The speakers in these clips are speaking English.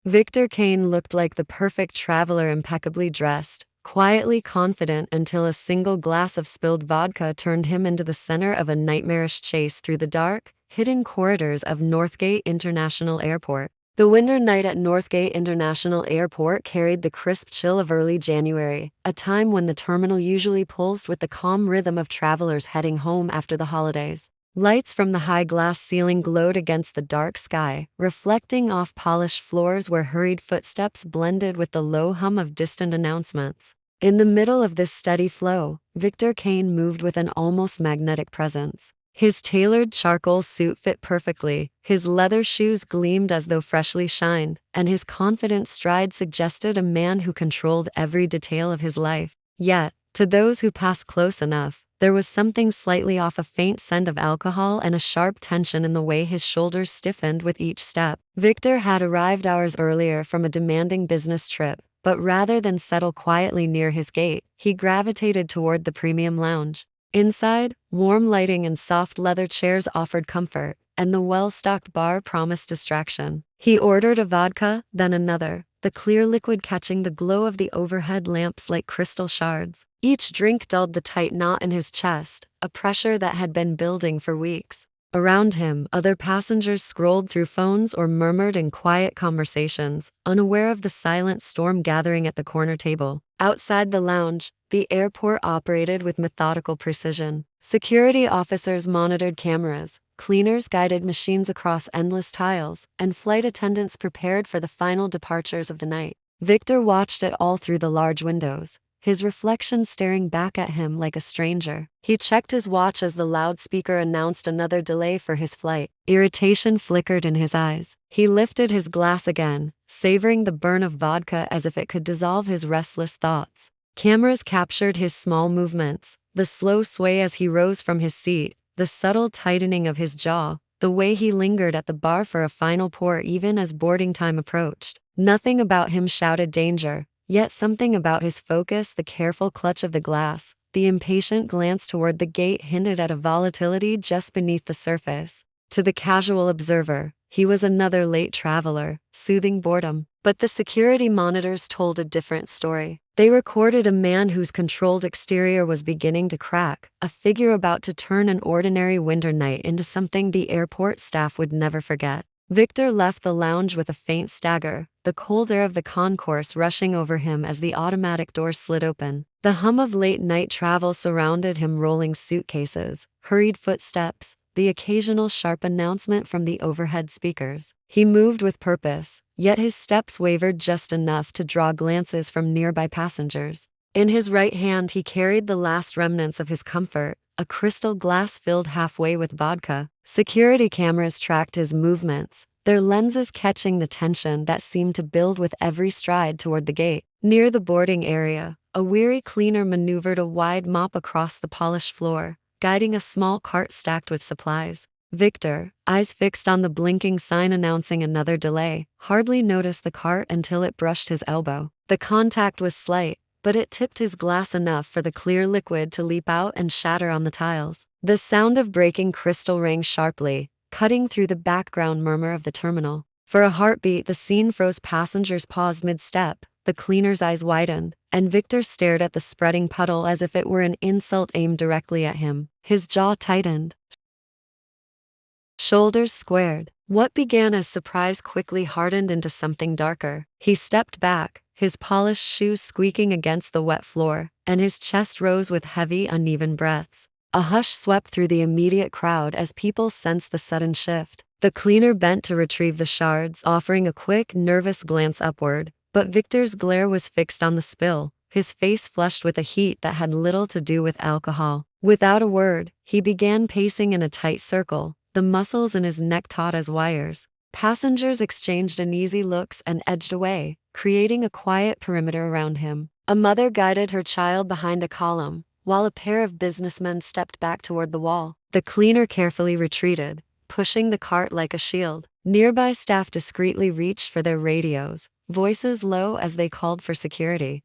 Victor Kane looked like the perfect traveler, impeccably dressed, quietly confident until a single glass of spilled vodka turned him into the center of a nightmarish chase through the dark, hidden corridors of Northgate International Airport. The winter night at Northgate International Airport carried the crisp chill of early January, a time when the terminal usually pulsed with the calm rhythm of travelers heading home after the holidays. Lights from the high glass ceiling glowed against the dark sky, reflecting off polished floors where hurried footsteps blended with the low hum of distant announcements. In the middle of this steady flow, Victor Kane moved with an almost magnetic presence. His tailored charcoal suit fit perfectly, his leather shoes gleamed as though freshly shined, and his confident stride suggested a man who controlled every detail of his life. Yet, to those who passed close enough, there was something slightly off, a faint scent of alcohol and a sharp tension in the way his shoulders stiffened with each step. Victor had arrived hours earlier from a demanding business trip, but rather than settle quietly near his gate, he gravitated toward the premium lounge. Inside, warm lighting and soft leather chairs offered comfort, and the well-stocked bar promised distraction. He ordered a vodka, then another, the clear liquid catching the glow of the overhead lamps like crystal shards. Each drink dulled the tight knot in his chest, a pressure that had been building for weeks. Around him, other passengers scrolled through phones or murmured in quiet conversations, unaware of the silent storm gathering at the corner table. Outside the lounge, the airport operated with methodical precision. Security officers monitored cameras, cleaners guided machines across endless tiles, and flight attendants prepared for the final departures of the night. Victor watched it all through the large windows, his reflection staring back at him like a stranger. He checked his watch as the loudspeaker announced another delay for his flight. Irritation flickered in his eyes. He lifted his glass again, savoring the burn of vodka as if it could dissolve his restless thoughts. Cameras captured his small movements, the slow sway as he rose from his seat, the subtle tightening of his jaw, the way he lingered at the bar for a final pour even as boarding time approached. Nothing about him shouted danger, yet something about his focus, the careful clutch of the glass, the impatient glance toward the gate hinted at a volatility just beneath the surface. To the casual observer, he was another late traveler, soothing boredom. But the security monitors told a different story. They recorded a man whose controlled exterior was beginning to crack, a figure about to turn an ordinary winter night into something the airport staff would never forget. Victor left the lounge with a faint stagger, the cold air of the concourse rushing over him as the automatic doors slid open. The hum of late-night travel surrounded him, rolling suitcases, hurried footsteps, the occasional sharp announcement from the overhead speakers. He moved with purpose, yet his steps wavered just enough to draw glances from nearby passengers. In his right hand he carried the last remnants of his comfort, a crystal glass filled halfway with vodka. Security cameras tracked his movements, their lenses catching the tension that seemed to build with every stride toward the gate. Near the boarding area, a weary cleaner maneuvered a wide mop across the polished floor, guiding a small cart stacked with supplies. Victor, eyes fixed on the blinking sign announcing another delay, hardly noticed the cart until it brushed his elbow. The contact was slight, but it tipped his glass enough for the clear liquid to leap out and shatter on the tiles. The sound of breaking crystal rang sharply, cutting through the background murmur of the terminal. For a heartbeat, the scene froze. Passengers paused mid-step, the cleaner's eyes widened, and Victor stared at the spreading puddle as if it were an insult aimed directly at him. His jaw tightened, shoulders squared. What began as surprise quickly hardened into something darker. He stepped back, his polished shoes squeaking against the wet floor, and his chest rose with heavy, uneven breaths. A hush swept through the immediate crowd as people sensed the sudden shift. The cleaner bent to retrieve the shards, offering a quick, nervous glance upward, but Victor's glare was fixed on the spill, his face flushed with a heat that had little to do with alcohol. Without a word, he began pacing in a tight circle, the muscles in his neck taut as wires. Passengers exchanged uneasy looks and edged away, creating a quiet perimeter around him. A mother guided her child behind a column, while a pair of businessmen stepped back toward the wall. The cleaner carefully retreated, pushing the cart like a shield. Nearby staff discreetly reached for their radios, voices low as they called for security.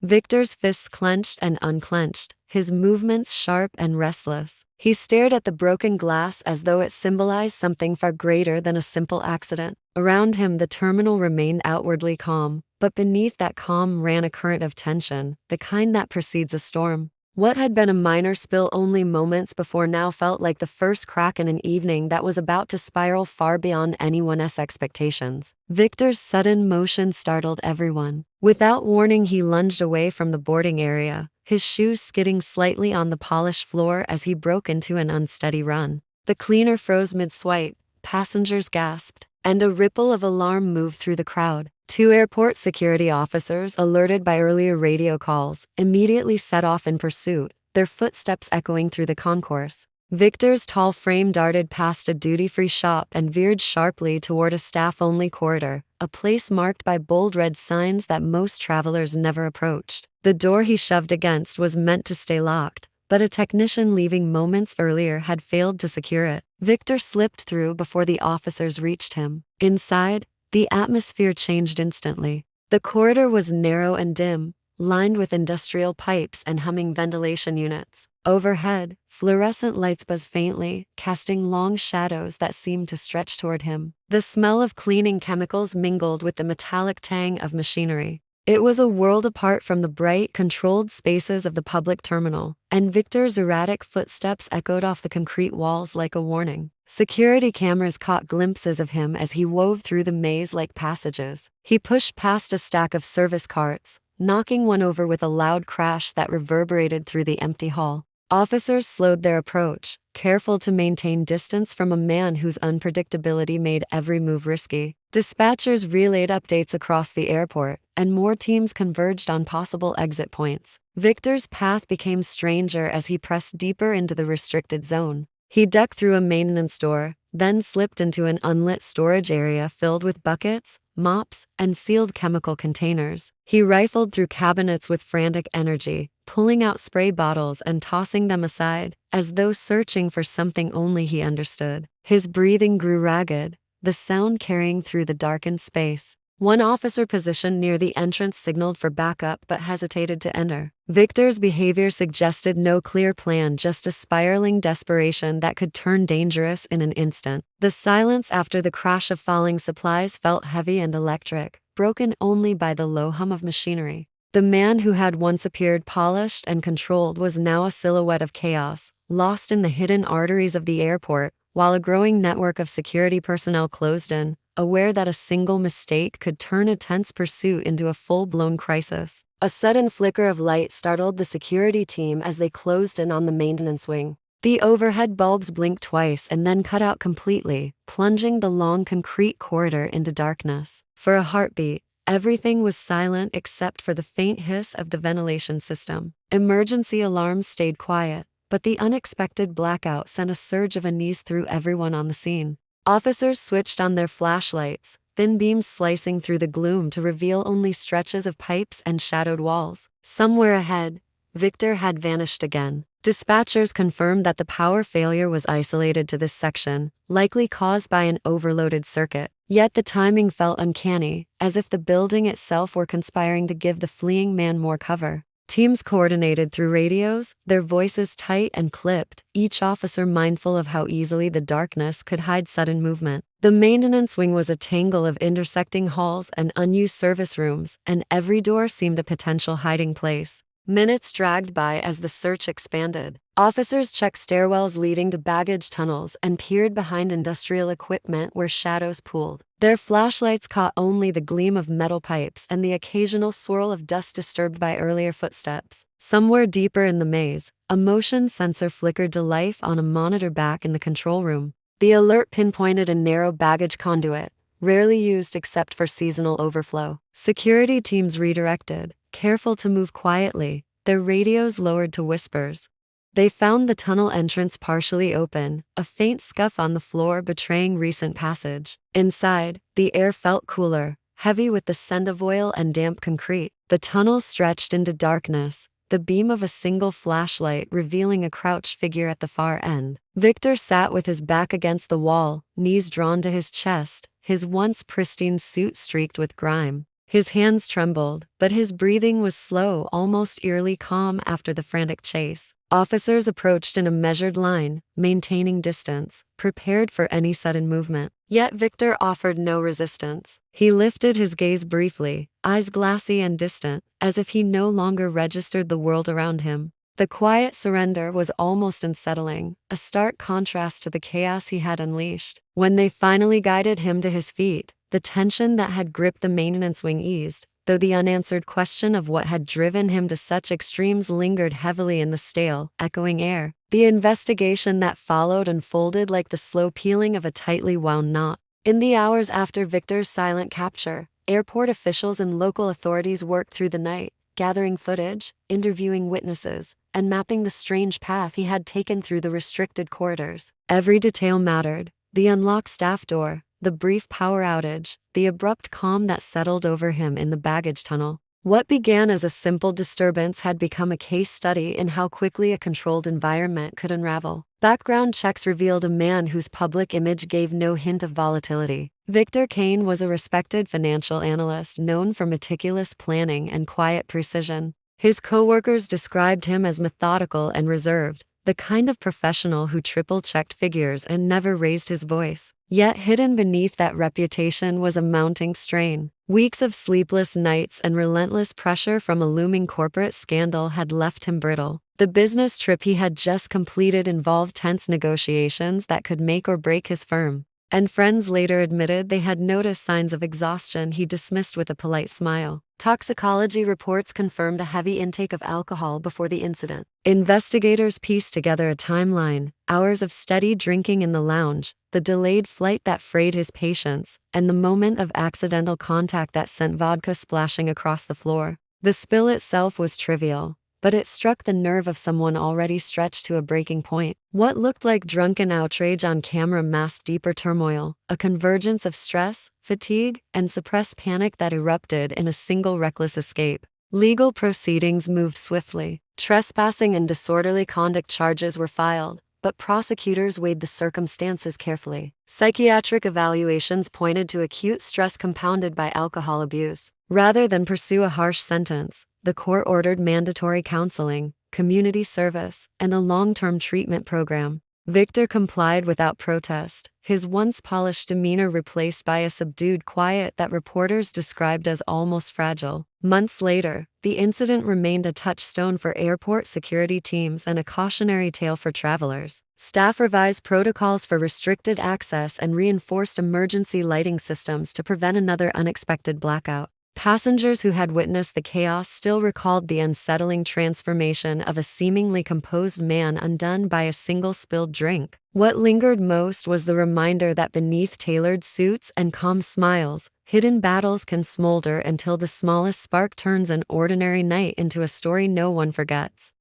Victor's fists clenched and unclenched, his movements sharp and restless. He stared at the broken glass as though it symbolized something far greater than a simple accident. Around him, the terminal remained outwardly calm, but beneath that calm ran a current of tension, the kind that precedes a storm. What had been a minor spill only moments before now felt like the first crack in an evening that was about to spiral far beyond anyone's expectations. Victor's sudden motion startled everyone. Without warning, he lunged away from the boarding area, his shoes skidding slightly on the polished floor as he broke into an unsteady run. The cleaner froze mid-swipe, passengers gasped, and a ripple of alarm moved through the crowd. Two airport security officers, alerted by earlier radio calls, immediately set off in pursuit, their footsteps echoing through the concourse. Victor's tall frame darted past a duty-free shop and veered sharply toward a staff-only corridor, a place marked by bold red signs that most travelers never approached. The door he shoved against was meant to stay locked, but a technician leaving moments earlier had failed to secure it. Victor slipped through before the officers reached him. Inside, the atmosphere changed instantly. The corridor was narrow and dim, lined with industrial pipes and humming ventilation units. Overhead, fluorescent lights buzzed faintly, casting long shadows that seemed to stretch toward him. The smell of cleaning chemicals mingled with the metallic tang of machinery. It was a world apart from the bright, controlled spaces of the public terminal, and Victor's erratic footsteps echoed off the concrete walls like a warning. Security cameras caught glimpses of him as he wove through the maze-like passages. He pushed past a stack of service carts, knocking one over with a loud crash that reverberated through the empty hall. Officers slowed their approach, careful to maintain distance from a man whose unpredictability made every move risky. Dispatchers relayed updates across the airport, and more teams converged on possible exit points. Victor's path became stranger as he pressed deeper into the restricted zone. He ducked through a maintenance door, then slipped into an unlit storage area filled with buckets, mops, and sealed chemical containers. He rifled through cabinets with frantic energy, pulling out spray bottles and tossing them aside, as though searching for something only he understood. His breathing grew ragged, the sound carrying through the darkened space. One officer positioned near the entrance signaled for backup but hesitated to enter. Victor's behavior suggested no clear plan, just a spiraling desperation that could turn dangerous in an instant. The silence after the crash of falling supplies felt heavy and electric, broken only by the low hum of machinery. The man who had once appeared polished and controlled was now a silhouette of chaos, lost in the hidden arteries of the airport, while a growing network of security personnel closed in, aware that a single mistake could turn a tense pursuit into a full-blown crisis. A sudden flicker of light startled the security team as they closed in on the maintenance wing. The overhead bulbs blinked twice and then cut out completely, plunging the long concrete corridor into darkness. For a heartbeat, everything was silent except for the faint hiss of the ventilation system. Emergency alarms stayed quiet, but the unexpected blackout sent a surge of unease through everyone on the scene. Officers switched on their flashlights, thin beams slicing through the gloom to reveal only stretches of pipes and shadowed walls. Somewhere ahead, Victor had vanished again. Dispatchers confirmed that the power failure was isolated to this section, likely caused by an overloaded circuit. Yet the timing felt uncanny, as if the building itself were conspiring to give the fleeing man more cover. Teams coordinated through radios, their voices tight and clipped, each officer mindful of how easily the darkness could hide sudden movement. The maintenance wing was a tangle of intersecting halls and unused service rooms, and every door seemed a potential hiding place. Minutes dragged by as the search expanded. Officers checked stairwells leading to baggage tunnels and peered behind industrial equipment where shadows pooled. Their flashlights caught only the gleam of metal pipes and the occasional swirl of dust disturbed by earlier footsteps. Somewhere deeper in the maze, a motion sensor flickered to life on a monitor back in the control room. The alert pinpointed a narrow baggage conduit, rarely used except for seasonal overflow. Security teams redirected, careful to move quietly, their radios lowered to whispers. They found the tunnel entrance partially open, a faint scuff on the floor betraying recent passage. Inside, the air felt cooler, heavy with the scent of oil and damp concrete. The tunnel stretched into darkness, the beam of a single flashlight revealing a crouched figure at the far end. Victor sat with his back against the wall, knees drawn to his chest, his once pristine suit streaked with grime. His hands trembled, but his breathing was slow, almost eerily calm after the frantic chase. Officers approached in a measured line, maintaining distance, prepared for any sudden movement. Yet Victor offered no resistance. He lifted his gaze briefly, eyes glassy and distant, as if he no longer registered the world around him. The quiet surrender was almost unsettling, a stark contrast to the chaos he had unleashed. When they finally guided him to his feet, the tension that had gripped the maintenance wing eased, though the unanswered question of what had driven him to such extremes lingered heavily in the stale, echoing air. The investigation that followed unfolded like the slow peeling of a tightly wound knot. In the hours after Victor's silent capture, airport officials and local authorities worked through the night, gathering footage, interviewing witnesses, and mapping the strange path he had taken through the restricted corridors. Every detail mattered: the unlocked staff door, the brief power outage, the abrupt calm that settled over him in the baggage tunnel. What began as a simple disturbance had become a case study in how quickly a controlled environment could unravel. Background checks revealed a man whose public image gave no hint of volatility. Victor Kane was a respected financial analyst known for meticulous planning and quiet precision. His coworkers described him as methodical and reserved, the kind of professional who triple-checked figures and never raised his voice. Yet hidden beneath that reputation was a mounting strain. Weeks of sleepless nights and relentless pressure from a looming corporate scandal had left him brittle. The business trip he had just completed involved tense negotiations that could make or break his firm. And friends later admitted they had noticed signs of exhaustion he dismissed with a polite smile. Toxicology reports confirmed a heavy intake of alcohol before the incident. Investigators pieced together a timeline: hours of steady drinking in the lounge, the delayed flight that frayed his patience, and the moment of accidental contact that sent vodka splashing across the floor. The spill itself was trivial, but it struck the nerve of someone already stretched to a breaking point. What looked like drunken outrage on camera masked deeper turmoil, a convergence of stress, fatigue, and suppressed panic that erupted in a single reckless escape. Legal proceedings moved swiftly. Trespassing and disorderly conduct charges were filed, but prosecutors weighed the circumstances carefully. Psychiatric evaluations pointed to acute stress compounded by alcohol abuse. Rather than pursue a harsh sentence, the court ordered mandatory counseling, community service, and a long-term treatment program. Victor complied without protest, his once polished demeanor replaced by a subdued quiet that reporters described as almost fragile. Months later, the incident remained a touchstone for airport security teams and a cautionary tale for travelers. Staff revised protocols for restricted access and reinforced emergency lighting systems to prevent another unexpected blackout. Passengers who had witnessed the chaos still recalled the unsettling transformation of a seemingly composed man undone by a single spilled drink. What lingered most was the reminder that beneath tailored suits and calm smiles, hidden battles can smolder until the smallest spark turns an ordinary night into a story no one forgets.